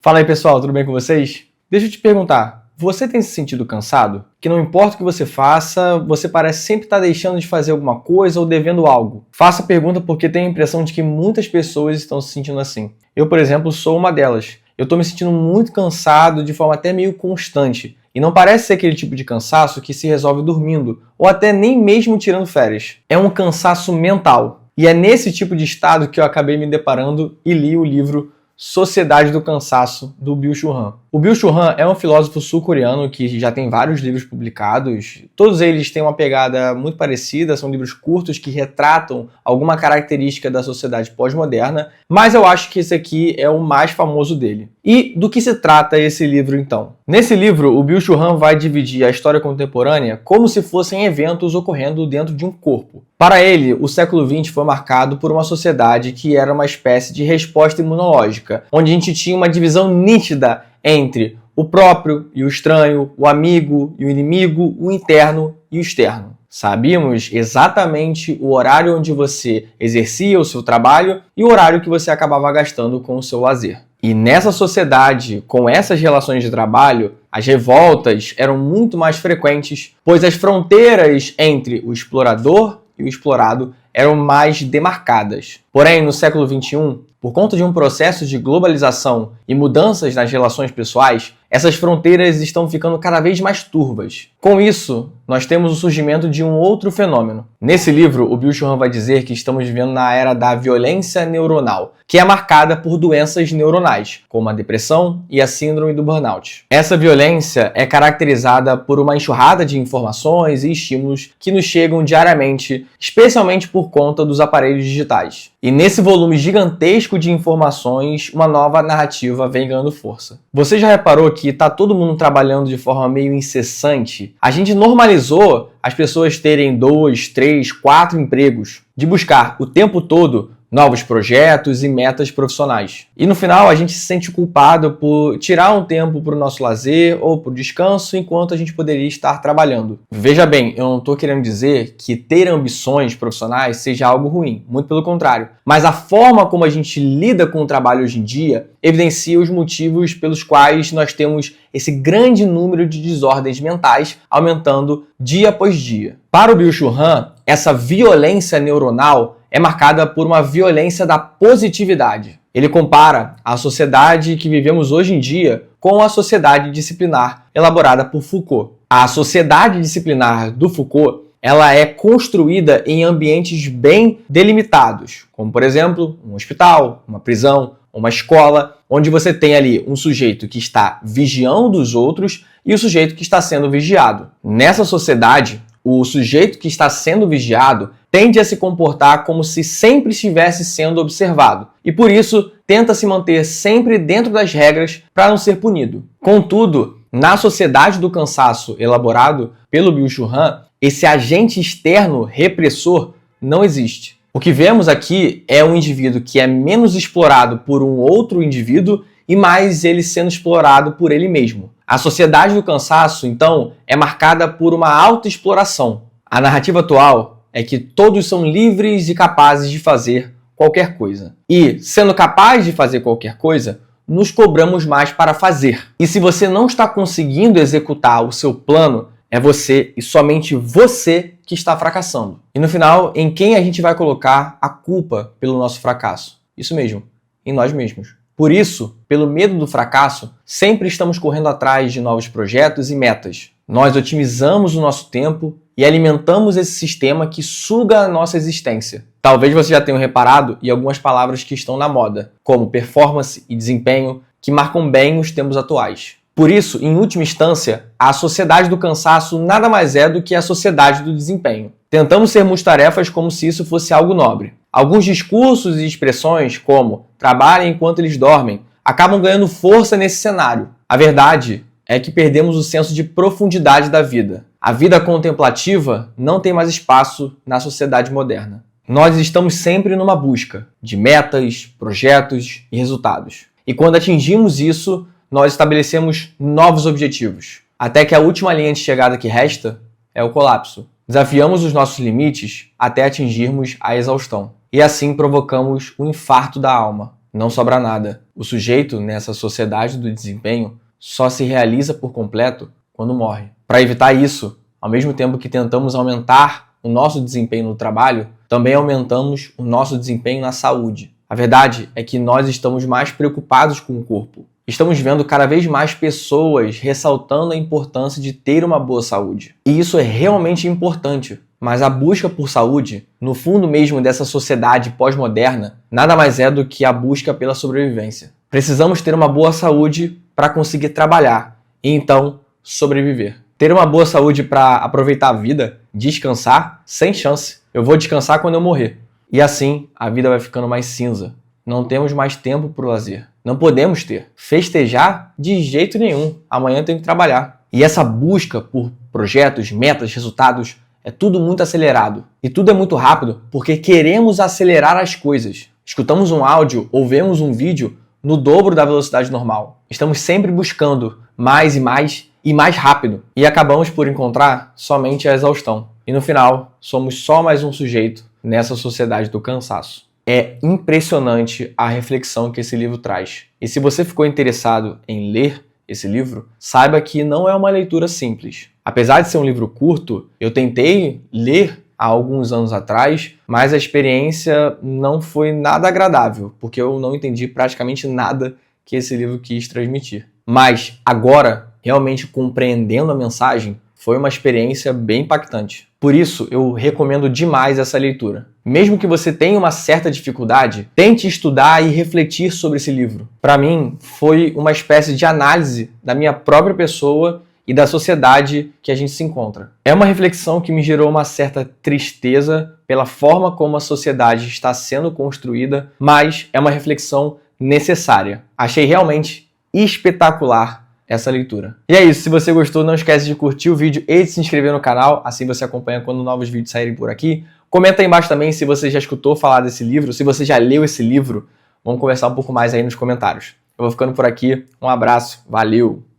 Fala aí pessoal, tudo bem com vocês? Deixa eu te perguntar, você tem se sentido cansado? Que não importa o que você faça, você parece sempre estar deixando de fazer alguma coisa ou devendo algo. Faço a pergunta porque tenho a impressão de que muitas pessoas estão se sentindo assim. Eu, por exemplo, sou uma delas. Eu estou me sentindo muito cansado de forma até meio constante. E não parece ser aquele tipo de cansaço que se resolve dormindo, ou até nem mesmo tirando férias. É um cansaço mental. E é nesse tipo de estado que eu acabei me deparando e li o livro Sociedade do Cansaço, do Byung-Chul Han. O Byung-Chul Han é um filósofo sul-coreano que já tem vários livros publicados. Todos eles têm uma pegada muito parecida, são livros curtos que retratam alguma característica da sociedade pós-moderna, mas eu acho que esse aqui é o mais famoso dele. E do que se trata esse livro então? Nesse livro, o Byung-Chul Han vai dividir a história contemporânea como se fossem eventos ocorrendo dentro de um corpo. Para ele, o século XX foi marcado por uma sociedade que era uma espécie de resposta imunológica, onde a gente tinha uma divisão nítida entre o próprio e o estranho, o amigo e o inimigo, o interno e o externo. Sabíamos exatamente o horário onde você exercia o seu trabalho e o horário que você acabava gastando com o seu lazer. E nessa sociedade, com essas relações de trabalho, as revoltas eram muito mais frequentes, pois as fronteiras entre o explorador e o explorado eram mais demarcadas. Porém, no século XXI, por conta de um processo de globalização e mudanças nas relações pessoais, essas fronteiras estão ficando cada vez mais turvas. Com isso, nós temos o surgimento de um outro fenômeno. Nesse livro, o Byung-Chul Han vai dizer que estamos vivendo na era da violência neuronal, que é marcada por doenças neuronais, como a depressão e a síndrome do burnout. Essa violência é caracterizada por uma enxurrada de informações e estímulos que nos chegam diariamente, especialmente por conta dos aparelhos digitais. E nesse volume gigantesco de informações, uma nova narrativa vem ganhando força. Você já reparou que tá todo mundo trabalhando de forma meio incessante? A gente normalizou as pessoas terem 2, 3, 4 empregos, de buscar o tempo todo novos projetos e metas profissionais. E no final a gente se sente culpado por tirar um tempo para o nosso lazer ou para o descanso enquanto a gente poderia estar trabalhando. Veja bem, eu não estou querendo dizer que ter ambições profissionais seja algo ruim, muito pelo contrário. Mas a forma como a gente lida com o trabalho hoje em dia evidencia os motivos pelos quais nós temos esse grande número de desordens mentais aumentando dia após dia. Para o Byung-Chul Han, essa violência neuronal é marcada por uma violência da positividade. Ele compara a sociedade que vivemos hoje em dia com a sociedade disciplinar elaborada por Foucault. A sociedade disciplinar do Foucault, ela é construída em ambientes bem delimitados, como por exemplo, um hospital, uma prisão, uma escola, onde você tem ali um sujeito que está vigiando os outros e o sujeito que está sendo vigiado. Nessa sociedade, o sujeito que está sendo vigiado tende a se comportar como se sempre estivesse sendo observado e, por isso, tenta se manter sempre dentro das regras para não ser punido. Contudo, na sociedade do cansaço elaborado pelo Byung-Chul Han, esse agente externo repressor não existe. O que vemos aqui é um indivíduo que é menos explorado por um outro indivíduo e mais ele sendo explorado por ele mesmo. A sociedade do cansaço, então, é marcada por uma autoexploração. A narrativa atual é que todos são livres e capazes de fazer qualquer coisa. E, sendo capaz de fazer qualquer coisa, nos cobramos mais para fazer. E se você não está conseguindo executar o seu plano, é você e somente você que está fracassando. E no final, em quem a gente vai colocar a culpa pelo nosso fracasso? Isso mesmo, em nós mesmos. Por isso, pelo medo do fracasso, sempre estamos correndo atrás de novos projetos e metas. Nós otimizamos o nosso tempo e alimentamos esse sistema que suga a nossa existência. Talvez você já tenha reparado em algumas palavras que estão na moda, como performance e desempenho, que marcam bem os tempos atuais. Por isso, em última instância, a sociedade do cansaço nada mais é do que a sociedade do desempenho. Tentamos ser multitarefas como se isso fosse algo nobre. Alguns discursos e expressões, como trabalhem enquanto eles dormem, acabam ganhando força nesse cenário. A verdade é que perdemos o senso de profundidade da vida. A vida contemplativa não tem mais espaço na sociedade moderna. Nós estamos sempre numa busca de metas, projetos e resultados. E quando atingimos isso, nós estabelecemos novos objetivos, até que a última linha de chegada que resta é o colapso. Desafiamos os nossos limites até atingirmos a exaustão. E assim provocamos o infarto da alma. não sobra nada. O sujeito, nessa sociedade do desempenho, só se realiza por completo quando morre. Para evitar isso, ao mesmo tempo que tentamos aumentar o nosso desempenho no trabalho, também aumentamos o nosso desempenho na saúde. A verdade é que nós estamos mais preocupados com o corpo. Estamos vendo cada vez mais pessoas ressaltando a importância de ter uma boa saúde. E isso é realmente importante. Mas a busca por saúde, no fundo mesmo dessa sociedade pós-moderna, nada mais é do que a busca pela sobrevivência. Precisamos ter uma boa saúde para conseguir trabalhar e então sobreviver. Ter uma boa saúde para aproveitar a vida, descansar, sem chance. Eu vou descansar quando eu morrer. E assim a vida vai ficando mais cinza. Não temos mais tempo para o lazer. Não podemos ter. Festejar? De jeito nenhum. Amanhã eu tenho que trabalhar. E essa busca por projetos, metas, resultados, é tudo muito acelerado. E tudo é muito rápido porque queremos acelerar as coisas. Escutamos um áudio ou vemos um vídeo no dobro da velocidade normal. Estamos sempre buscando mais e mais rápido. E acabamos por encontrar somente a exaustão. E no final, somos só mais um sujeito nessa sociedade do cansaço. É impressionante a reflexão que esse livro traz. E se você ficou interessado em ler esse livro, saiba que não é uma leitura simples. Apesar de ser um livro curto, eu tentei ler há alguns anos atrás, mas a experiência não foi nada agradável, porque eu não entendi praticamente nada que esse livro quis transmitir. Mas agora, realmente compreendendo a mensagem, foi uma experiência bem impactante. Por isso, eu recomendo demais essa leitura. Mesmo que você tenha uma certa dificuldade, tente estudar e refletir sobre esse livro. Para mim, foi uma espécie de análise da minha própria pessoa e da sociedade que a gente se encontra. É uma reflexão que me gerou uma certa tristeza pela forma como a sociedade está sendo construída, mas é uma reflexão necessária. Achei realmente espetacular essa leitura. E é isso, se você gostou, não esquece de curtir o vídeo e de se inscrever no canal, assim você acompanha quando novos vídeos saírem por aqui. Comenta aí embaixo também se você já escutou falar desse livro, se você já leu esse livro. Vamos conversar um pouco mais aí nos comentários. Eu vou ficando por aqui, um abraço, valeu!